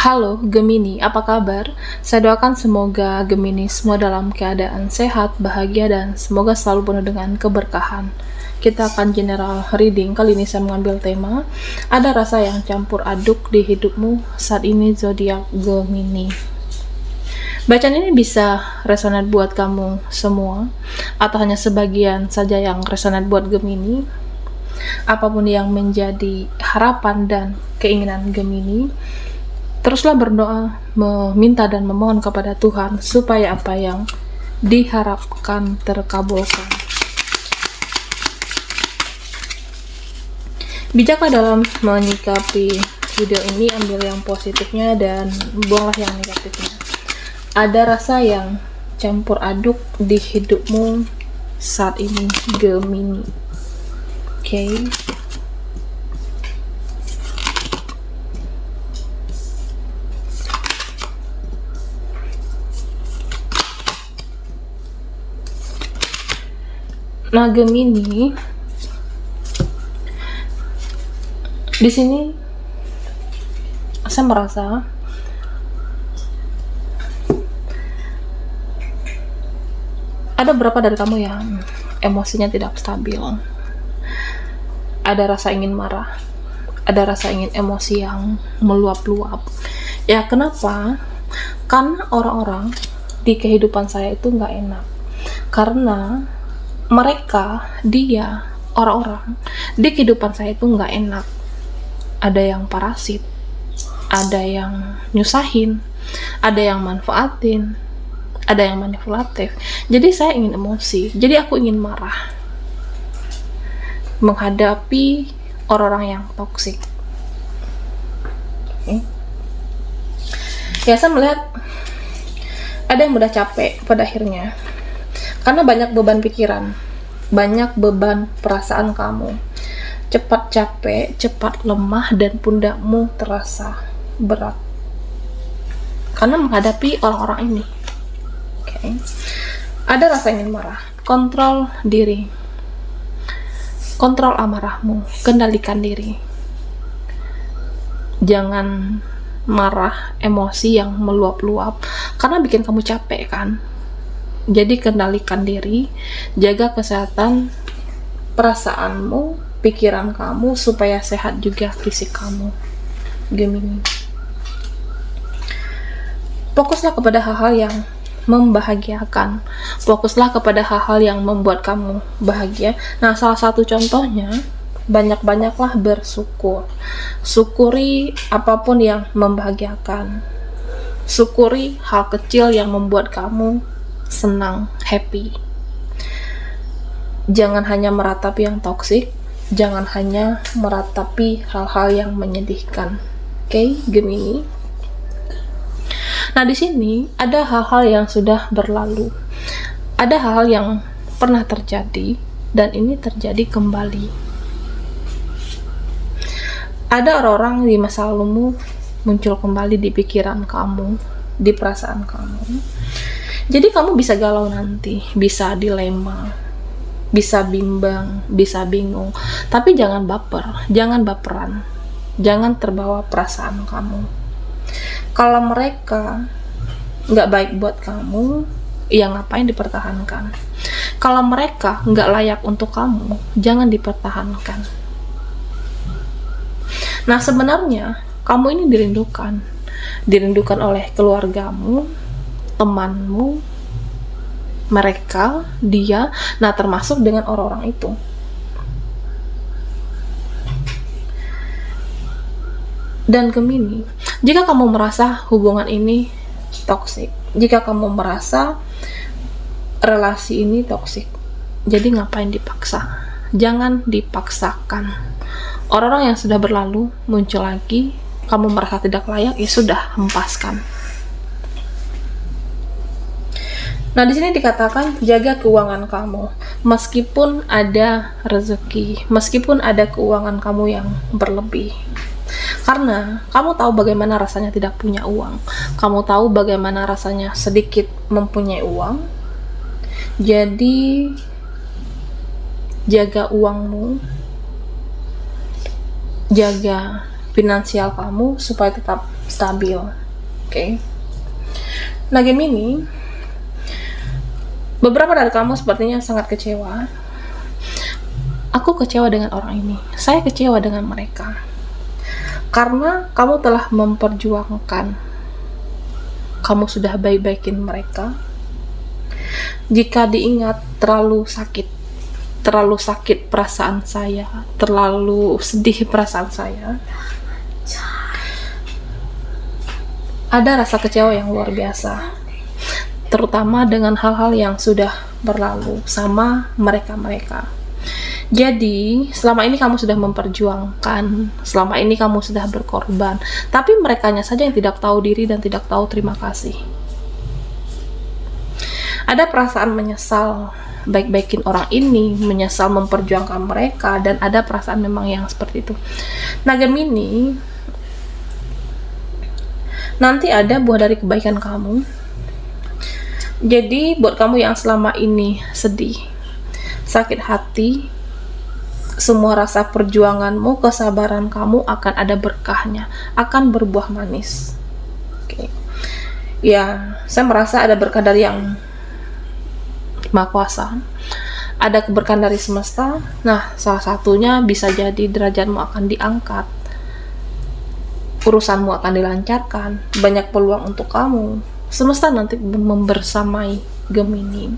Halo Gemini, apa kabar? Saya doakan semoga Gemini semua dalam keadaan sehat, bahagia, dan semoga selalu penuh dengan keberkahan. Kita akan general reading. Kali ini saya mengambil tema ada rasa yang campur aduk di hidupmu saat ini, zodiak Gemini. Bacaan ini bisa resonate buat kamu semua atau hanya sebagian saja yang resonate buat Gemini. Apapun yang menjadi harapan dan keinginan Gemini, teruslah berdoa, meminta dan memohon kepada Tuhan supaya apa yang diharapkan terkabulkan. Bijaklah dalam menyikapi video ini, ambil yang positifnya dan buanglah yang negatifnya. Ada rasa yang campur aduk di hidupmu saat ini, Gemini. Oke. Nah, Gemini, di sini saya merasa ada beberapa dari kamu yang emosinya tidak stabil. Ada rasa ingin marah, ada rasa ingin emosi yang meluap-luap. Ya, kenapa? Karena orang-orang di kehidupan saya itu nggak enak. Karena orang-orang di kehidupan saya itu nggak enak. Ada yang parasit, ada yang nyusahin, ada yang manfaatin, ada yang manipulatif. Jadi saya ingin emosi, jadi aku ingin marah menghadapi orang-orang yang toksik. Ya, saya melihat ada yang mudah capek pada akhirnya karena banyak beban pikiran, banyak beban perasaan kamu. Cepat capek, cepat lemah, dan pundakmu terasa berat karena menghadapi orang-orang ini. Ada rasa ingin marah, kontrol diri, kontrol amarahmu, kendalikan diri. Jangan marah, emosi yang meluap-luap karena bikin kamu capek kan. Jadi kendalikan diri, jaga kesehatan perasaanmu, pikiran kamu supaya sehat juga fisik kamu, Gemini. Fokuslah kepada hal-hal yang membahagiakan. Fokuslah kepada hal-hal yang membuat kamu bahagia. Nah, salah satu contohnya, banyak-banyaklah bersyukur. Syukuri apapun yang membahagiakan. Syukuri hal kecil yang membuat kamu senang, happy. Jangan hanya meratapi yang toksik, jangan hanya meratapi hal-hal yang menyedihkan. Oke, Gemini. Nah, di sini ada hal-hal yang sudah berlalu. Ada hal-hal yang pernah terjadi dan ini terjadi kembali. Ada orang-orang di masa lalumu muncul kembali di pikiran kamu, di perasaan kamu. Jadi kamu bisa galau nanti, bisa dilema, bisa bimbang, bisa bingung. Tapi jangan baper, jangan baperan, jangan terbawa perasaan kamu. Kalau mereka nggak baik buat kamu, ya ngapain dipertahankan? Kalau mereka nggak layak untuk kamu, jangan dipertahankan. Nah, sebenarnya kamu ini dirindukan oleh keluargamu, temanmu, mereka, dia, nah termasuk dengan orang-orang itu. Dan Gemini, jika kamu merasa hubungan ini toksik, jika kamu merasa relasi ini toksik, jadi ngapain dipaksa? Jangan dipaksakan. Orang-orang yang sudah berlalu muncul lagi, kamu merasa tidak layak, ya sudah, hempaskan. Nah, di sini dikatakan jaga keuangan kamu. Meskipun ada rezeki, meskipun ada keuangan kamu yang berlebih. Karena kamu tahu bagaimana rasanya tidak punya uang. Kamu tahu bagaimana rasanya sedikit mempunyai uang. Jadi jaga uangmu, jaga finansial kamu supaya tetap stabil. Oke. Nah, Gemini, beberapa dari kamu sepertinya sangat kecewa. Aku kecewa dengan orang ini. Saya kecewa dengan mereka. Karena kamu telah memperjuangkan. Kamu sudah baik-baikin mereka. Jika diingat, terlalu sakit perasaan saya, terlalu sedih perasaan saya. Ada rasa kecewa yang luar biasa, terutama dengan hal-hal yang sudah berlalu sama mereka. Jadi, selama ini kamu sudah memperjuangkan, selama ini kamu sudah berkorban, tapi merekanya saja yang tidak tahu diri dan tidak tahu terima kasih. Ada perasaan menyesal baik-baikin orang ini, menyesal memperjuangkan mereka, dan ada perasaan memang yang seperti itu. Nah, Gemini, nanti ada buah dari kebaikan kamu. Jadi buat kamu yang selama ini sedih, sakit hati, semua rasa perjuanganmu, kesabaran kamu akan ada berkahnya, akan berbuah manis. Oke. Ya, saya merasa ada berkah dari yang Maha Kuasa, ada keberkahan dari semesta. Nah, salah satunya bisa jadi derajatmu akan diangkat, urusanmu akan dilancarkan, banyak peluang untuk kamu. Semesta nanti membersamai Gemini.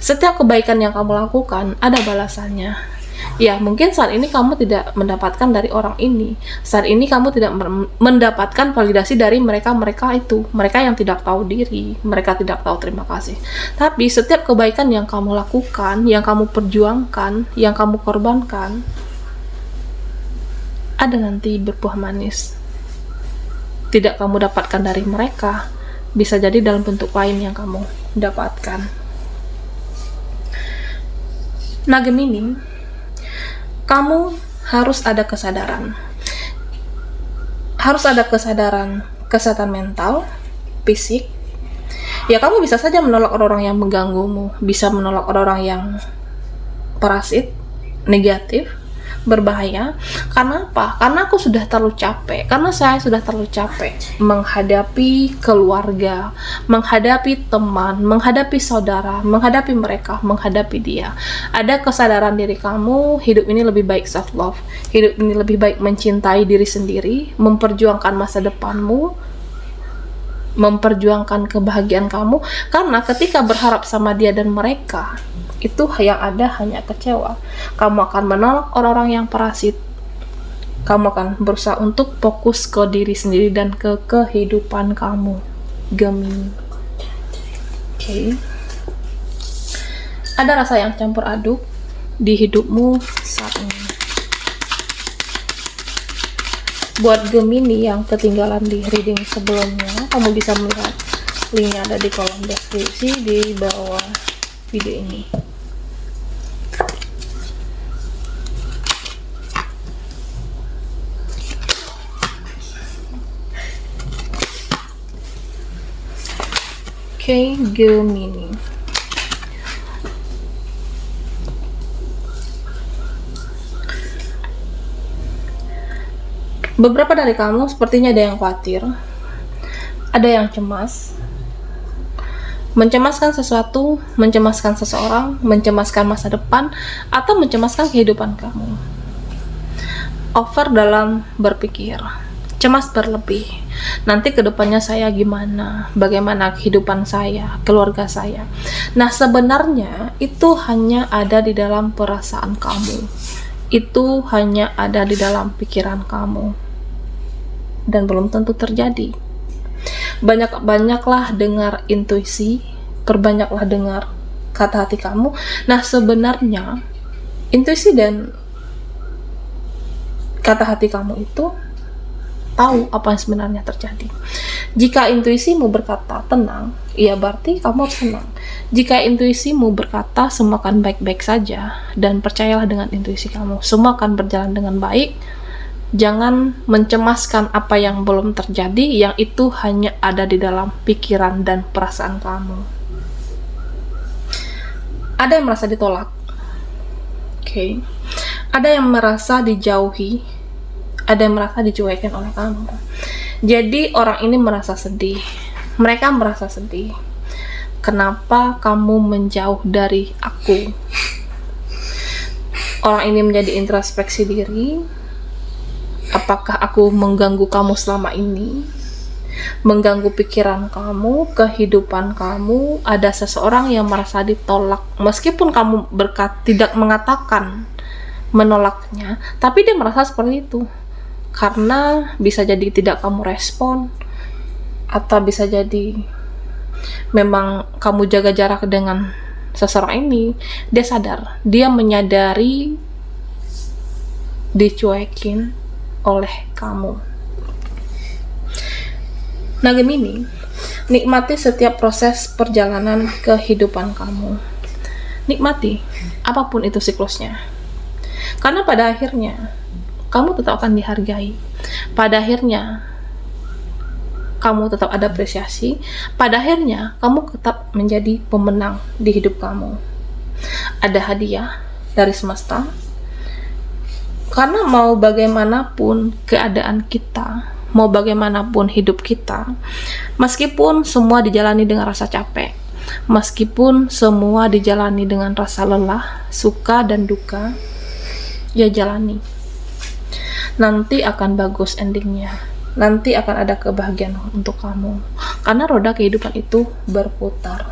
Setiap kebaikan yang kamu lakukan ada balasannya. Ya, mungkin saat ini kamu tidak mendapatkan dari orang ini. Saat ini kamu tidak mendapatkan validasi dari mereka itu. Mereka yang tidak tahu diri, mereka tidak tahu terima kasih. Tapi setiap kebaikan yang kamu lakukan, yang kamu perjuangkan, yang kamu korbankan, ada nanti berbuah manis. Tidak kamu dapatkan dari mereka, bisa jadi dalam bentuk lain yang kamu dapatkan. Nah, Gemini, kamu harus ada kesadaran. Harus ada kesadaran kesehatan mental, fisik. Ya, kamu bisa saja menolak orang-orang yang mengganggumu, bisa menolak orang-orang yang parasit, negatif, berbahaya. Karena apa? Karena aku sudah terlalu capek. Karena saya sudah terlalu capek menghadapi keluarga, menghadapi teman, menghadapi saudara, menghadapi mereka, menghadapi dia. Ada kesadaran diri kamu, hidup ini lebih baik self love. Hidup ini lebih baik mencintai diri sendiri, memperjuangkan masa depanmu, memperjuangkan kebahagiaan kamu. Karena ketika berharap sama dia dan mereka, itu yang ada hanya kecewa. Kamu akan menolak orang-orang yang parasit. Kamu akan berusaha untuk fokus ke diri sendiri dan ke kehidupan kamu, Gemini. Oke. Ada rasa yang campur aduk di hidupmu saat ini. Buat Gemini yang ketinggalan di reading sebelumnya, kamu bisa melihat linknya ada di kolom deskripsi di bawah video ini. Oke, Gemini. Beberapa dari kamu sepertinya ada yang khawatir, ada yang cemas, mencemaskan sesuatu, mencemaskan seseorang, mencemaskan masa depan, atau mencemaskan kehidupan kamu. Over dalam berpikir, cemas berlebih. Nanti kedepannya saya gimana? Bagaimana kehidupan saya, keluarga saya? Nah, sebenarnya itu hanya ada di dalam perasaan kamu. Itu hanya ada di dalam pikiran kamu. Dan belum tentu terjadi. Banyaklah dengar intuisi, perbanyaklah dengar kata hati kamu. Nah, sebenarnya intuisi dan kata hati kamu itu tahu apa yang sebenarnya terjadi. Jika intuisimu berkata tenang, ya berarti kamu harus tenang. Jika intuisimu berkata semua akan baik-baik saja, dan percayalah dengan intuisi kamu, semua akan berjalan dengan baik. Jangan mencemaskan apa yang belum terjadi, yang itu hanya ada di dalam pikiran dan perasaan kamu. Ada yang merasa ditolak, oke. Ada yang merasa dijauhi, ada yang merasa dicuekin oleh kamu. Jadi orang ini merasa sedih. Mereka merasa sedih. Kenapa kamu menjauh dari aku? Orang ini menjadi introspeksi diri. Apakah aku mengganggu kamu selama ini? Mengganggu pikiran kamu, kehidupan kamu? Ada seseorang yang merasa ditolak. Meskipun kamu tidak mengatakan menolaknya, tapi dia merasa seperti itu. Karena bisa jadi tidak kamu respon, atau bisa jadi memang kamu jaga jarak dengan seseorang ini. Dia sadar, dia menyadari dicuekin oleh kamu. Nah, Gemini, nikmati setiap proses perjalanan kehidupan kamu. Nikmati apapun itu siklusnya, karena pada akhirnya kamu tetap akan dihargai. Pada akhirnya kamu tetap ada apresiasi. Pada akhirnya kamu tetap menjadi pemenang di hidup kamu. Ada hadiah dari semesta. Karena mau bagaimanapun keadaan kita, mau bagaimanapun hidup kita, meskipun semua dijalani dengan rasa capek, meskipun semua dijalani dengan rasa lelah, suka dan duka, ya jalani. Nanti akan bagus endingnya. Nanti akan ada kebahagiaan untuk kamu. Karena roda kehidupan itu berputar.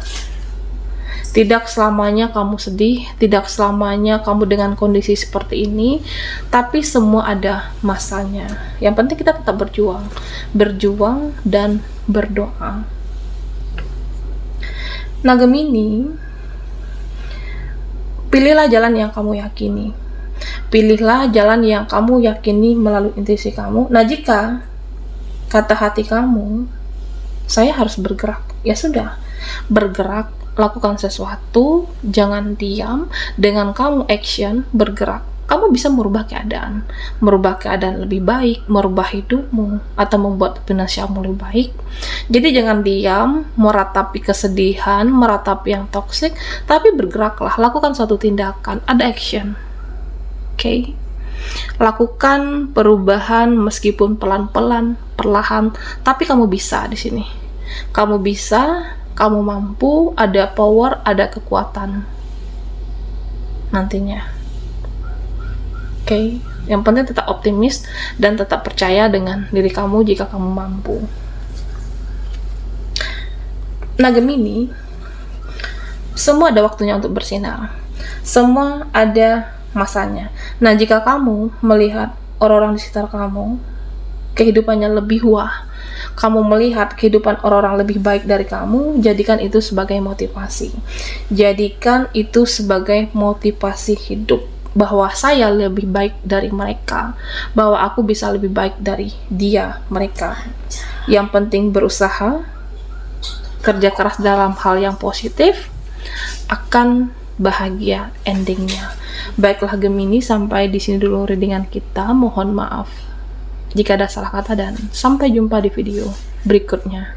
Tidak selamanya kamu sedih, tidak selamanya kamu dengan kondisi seperti ini, tapi semua ada masanya. Yang penting kita tetap berjuang. Berjuang dan berdoa. Nah, Gemini, pilihlah jalan yang kamu yakini. Pilihlah jalan yang kamu yakini melalui intuisi kamu. Nah, jika kata hati kamu, saya harus bergerak, ya sudah, bergerak, lakukan sesuatu, jangan diam. Dengan kamu action, bergerak, kamu bisa merubah keadaan lebih baik, merubah hidupmu, atau membuat finansialmu lebih baik. Jadi jangan diam, meratapi kesedihan, meratapi yang toksik, tapi bergeraklah, lakukan suatu tindakan, ada action. Oke. Lakukan perubahan meskipun pelan-pelan, perlahan, tapi kamu bisa di sini. Kamu bisa, kamu mampu, ada power, ada kekuatan nantinya. Oke. Yang penting tetap optimis dan tetap percaya dengan diri kamu jika kamu mampu. Nah, Gemini, semua ada waktunya untuk bersinar. Semua ada masanya. Nah, jika kamu melihat orang-orang di sekitar kamu kehidupannya lebih wah, kamu melihat kehidupan orang-orang lebih baik dari kamu, jadikan itu sebagai motivasi. Jadikan itu sebagai motivasi hidup, bahwa saya lebih baik dari mereka, bahwa aku bisa lebih baik dari dia, mereka. Yang penting berusaha, kerja keras dalam hal yang positif, akan bahagia endingnya. Baiklah Gemini, sampai di sini dulu readingan kita. Mohon maaf jika ada salah kata dan sampai jumpa di video berikutnya.